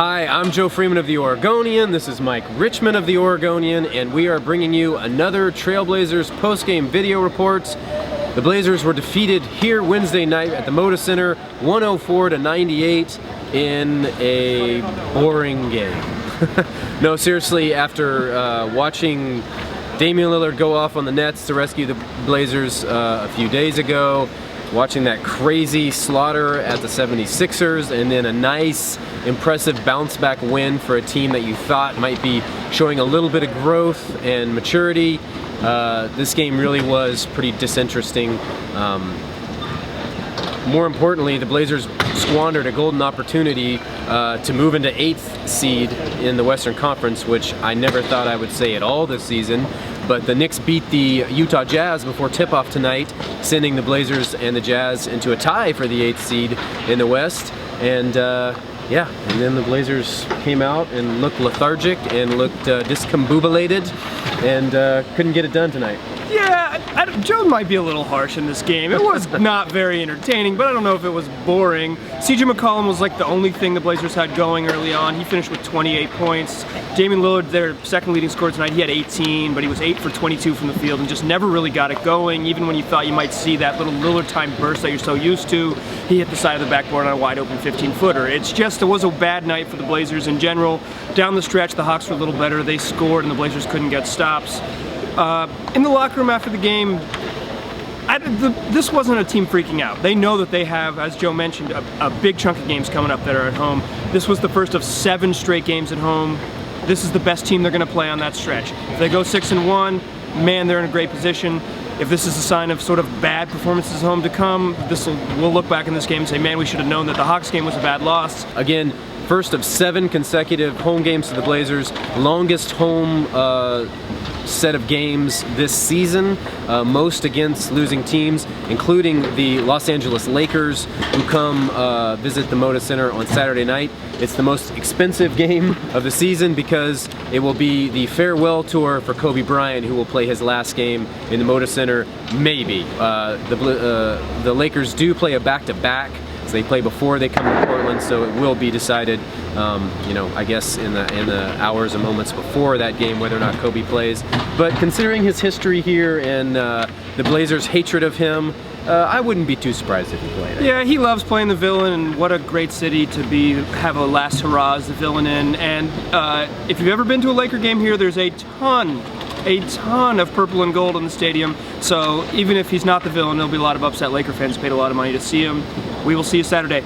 Hi, I'm Joe Freeman of the Oregonian. This is Mike Richman of the Oregonian, and we are bringing you another Trail Blazers post-game video report. The Blazers were defeated here Wednesday night at the Moda Center, 104-98 in a boring game. No, seriously, after watching Damian Lillard go off on the Nets to rescue the Blazers a few days ago, watching that crazy slaughter at the 76ers, and then a nice, impressive bounce-back win for a team that you thought might be showing a little bit of growth and maturity. This game really was pretty disinteresting. More importantly, the Blazers squandered a golden opportunity to move into 8th seed in the Western Conference, which I never thought I would say at all this season. But the Knicks beat the Utah Jazz before tip-off tonight, sending the Blazers and the Jazz into a tie for the 8th seed in the West. And yeah, and then the Blazers came out and looked lethargic and looked discombobulated and couldn't get it done tonight. Yeah, Joe might be a little harsh in this game. It was not very entertaining, but I don't know if it was boring. CJ McCollum was like the only thing the Blazers had going early on. He finished with 28 points. Damian Lillard, their second leading scorer tonight, he had 18, but he was 8 for 22 from the field and just never really got it going. Even when you thought you might see that little Lillard time burst that you're so used to, he hit the side of the backboard on a wide open 15-footer. It was a bad night for the Blazers in general. Down the stretch, the Hawks were a little better. They scored and the Blazers couldn't get stops. In the locker room after the game, this wasn't a team freaking out. They know that they have, as Joe mentioned, a big chunk of games coming up that are at home. This was the first of 7 straight games at home. This is the best team they're going to play on that stretch. If they go 6-1, man, they're in a great position. If this is a sign of sort of bad performances at home to come, we'll look back in this game and say, man, we should have known that the Hawks game was a bad loss. Again, first of 7 consecutive home games to the Blazers, longest home set of games this season, most against losing teams, including the Los Angeles Lakers, who come visit the Moda Center on Saturday night. It's the most expensive game of the season because it will be the farewell tour for Kobe Bryant, who will play his last game in the Moda Center, maybe. The Lakers do play a back-to-back. They play before they come to Portland, so it will be decided, you know, I guess in the hours and moments before that game whether or not Kobe plays. But considering his history here and the Blazers' hatred of him, I wouldn't be too surprised if he played. Yeah, he loves playing the villain, and what a great city to have a last hurrah as the villain in. And if you've ever been to a Laker game here, there's a ton of purple and gold in the stadium. So even if he's not the villain, there'll be a lot of upset Laker fans who paid a lot of money to see him. We will see you Saturday.